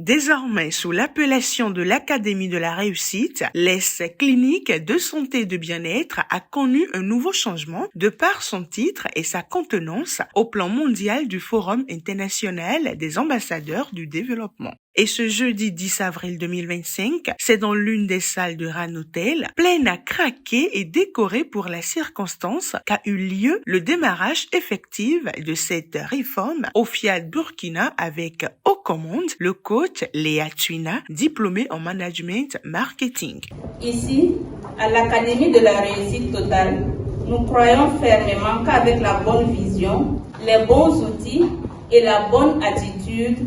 Désormais sous l'appellation de l'Académie de la réussite, l'ES Clinique de santé et de bien-être a connu un nouveau changement de par son titre et sa contenance au plan mondial du Forum international des ambassadeurs du développement. Et ce jeudi 10 avril 2025, c'est dans l'une des salles de Ran Hotel, pleine à craquer et décorée pour la circonstance qu'a eu lieu le démarrage effectif de cette réforme au Fiat Burkina avec aux commandes le coach Léa Twina, diplômée en management marketing. Ici, à l'Académie de la réussite totale, nous croyons fermement qu'avec la bonne vision, les bons outils et la bonne attitude,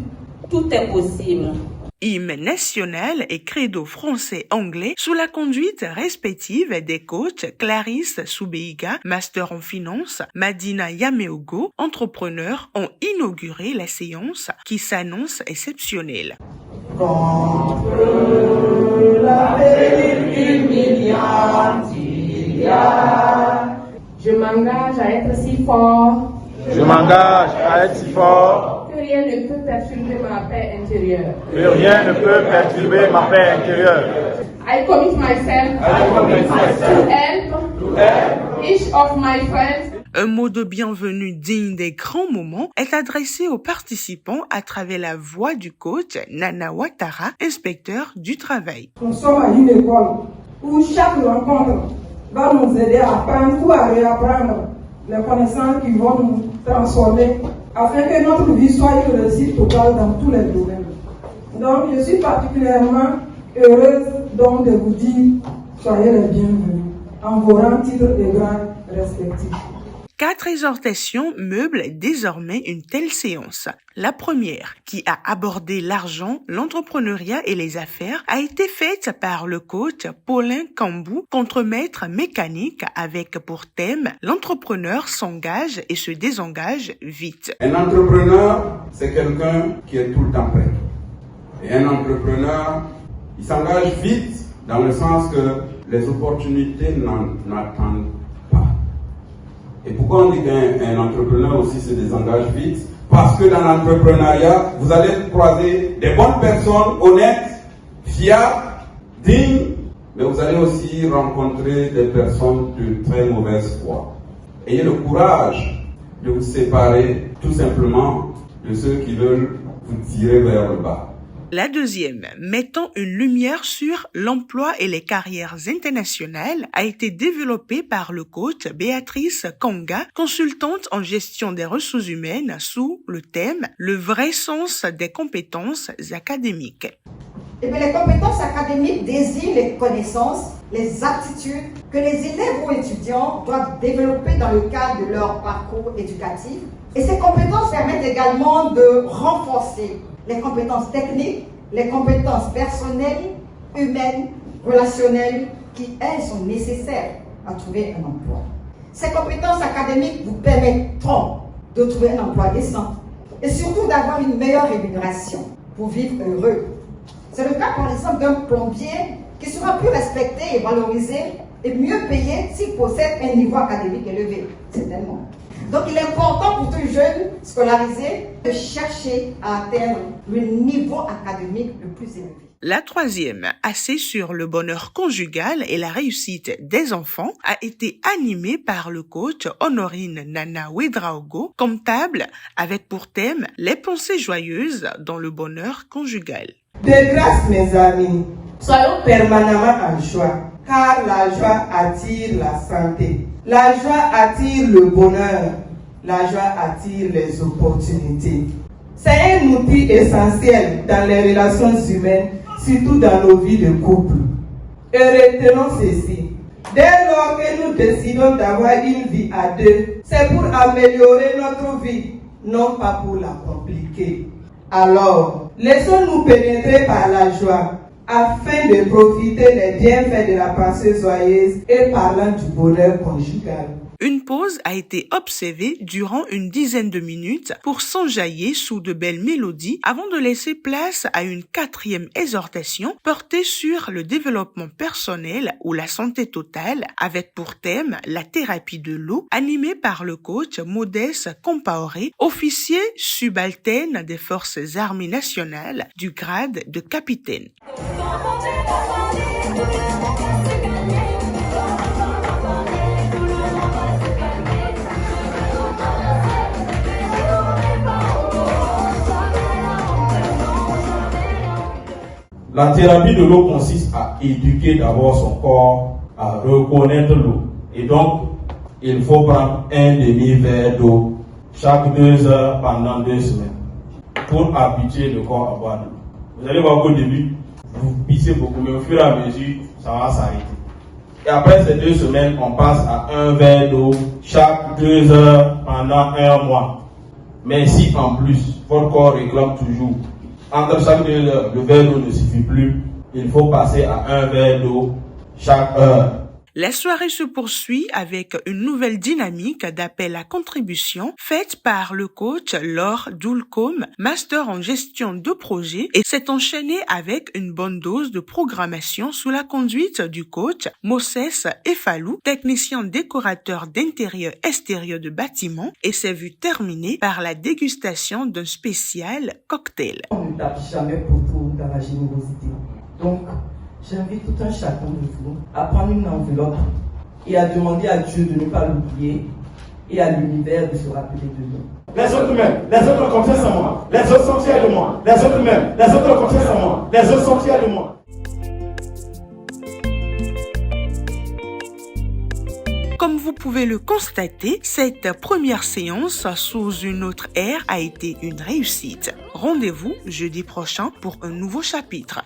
tout est possible. Hymne national et credo français-anglais sous la conduite respective des coachs Clarisse Soubeiga, master en finance, Madina Yameogo, entrepreneur, ont inauguré la séance qui s'annonce exceptionnelle. Contre la péril humiliante, il y a. Je m'engage à être si fort. Je m'engage à être si fort. Que rien ne peut perturber ma paix intérieure. Que rien ne peut perturber ma paix intérieure. I commit myself to help each of my friends. Un mot de bienvenue digne des grands moments est adressé aux participants à travers la voix du coach Nana Ouattara, inspecteur du travail. Nous sommes à une école où chaque rencontre va nous aider à apprendre ou à réapprendre les connaissances qui vont nous transformer afin que notre vie soit une réussite totale dans tous les domaines. Donc, je suis particulièrement heureuse donc de vous dire soyez les bienvenus en vos rangs, titres et grades respectifs. 4 exhortations meublent désormais une telle séance. La première, qui a abordé l'argent, l'entrepreneuriat et les affaires, a été faite par le coach Paulin Cambou, contremaître mécanique avec pour thème « L'entrepreneur s'engage et se désengage vite ». Un entrepreneur, c'est quelqu'un qui est tout le temps prêt. Et un entrepreneur, il s'engage vite dans le sens que les opportunités n'attendent pas. Et pourquoi on dit qu'un entrepreneur aussi se désengage vite? Parce que dans l'entrepreneuriat, vous allez croiser des bonnes personnes, honnêtes, fiables, dignes, mais vous allez aussi rencontrer des personnes de très mauvaise foi. Ayez le courage de vous séparer tout simplement de ceux qui veulent vous tirer vers le bas. La deuxième, mettant une lumière sur l'emploi et les carrières internationales, a été développée par le coach Béatrice Kanga, consultante en gestion des ressources humaines sous le thème « Le vrai sens des compétences académiques ». Les compétences académiques désignent les connaissances, les aptitudes que les élèves ou étudiants doivent développer dans le cadre de leur parcours éducatif. Et ces compétences permettent également de renforcer les compétences techniques, les compétences personnelles, humaines, relationnelles, qui, elles, sont nécessaires à trouver un emploi. Ces compétences académiques vous permettront de trouver un emploi décent et surtout d'avoir une meilleure rémunération pour vivre heureux. C'est le cas, par exemple, d'un plombier qui sera plus respecté et valorisé et mieux payé s'il possède un niveau académique élevé. C'est tellement. Donc, il est important pour tout jeune scolarisé de chercher à atteindre le niveau académique le plus élevé. La troisième, axée sur le bonheur conjugal et la réussite des enfants, a été animée par le coach Honorine Nana Ouedraogo, comptable, avec pour thème les pensées joyeuses dans le bonheur conjugal. De grâce, mes amis, soyons permanemment en joie, car la joie attire la santé. La joie attire le bonheur. La joie attire les opportunités. C'est un outil essentiel dans les relations humaines, surtout dans nos vies de couple. Et retenons ceci. Dès lors que nous décidons d'avoir une vie à deux, c'est pour améliorer notre vie, non pas pour la compliquer. Alors, laissons-nous pénétrer par la joie, afin de profiter des bienfaits de la pensée joyeuse et parlant du bonheur conjugal. Une pause a été observée durant une dizaine de minutes pour s'enjailler sous de belles mélodies avant de laisser place à une 4e exhortation portée sur le développement personnel ou la santé totale avec pour thème la thérapie de l'eau animée par le coach Modeste Compaoré, officier subalterne des forces armées nationales du grade de capitaine. La thérapie de l'eau consiste à éduquer d'abord son corps à reconnaître l'eau. Et donc, il faut prendre un demi-verre d'eau chaque 2 heures pendant 2 semaines pour habituer le corps à boire de l'eau. Vous allez voir qu'au début, vous pissez beaucoup, mais au fur et à mesure, ça va s'arrêter. Et après ces 2 semaines, on passe à 1 verre d'eau chaque 2 heures pendant 1 mois. Mais si en plus, votre corps réclame toujours, entre chaque 2 heures, le verre d'eau ne suffit plus, il faut passer à 1 verre d'eau chaque heure. La soirée se poursuit avec une nouvelle dynamique d'appel à contribution faite par le coach Laure Doulcombe, master en gestion de projet, et s'est enchaînée avec une bonne dose de programmation sous la conduite du coach Moses Efalou, technicien décorateur d'intérieur-extérieur de bâtiments, et s'est vue terminée par la dégustation d'un spécial cocktail. On ne tape jamais pour tout dans la générosité. Donc, j'invite tout un chacun de vous à prendre une enveloppe et à demander à Dieu de ne pas l'oublier et à l'univers de se rappeler de nous. Les autres m'aiment, les autres ont confiance en moi, les autres sont fiers de moi, les autres m'aiment, les autres ont confiance en moi, les autres sont fiers de moi. Comme vous pouvez le constater, cette première séance sous une autre ère a été une réussite. Rendez-vous jeudi prochain pour un nouveau chapitre.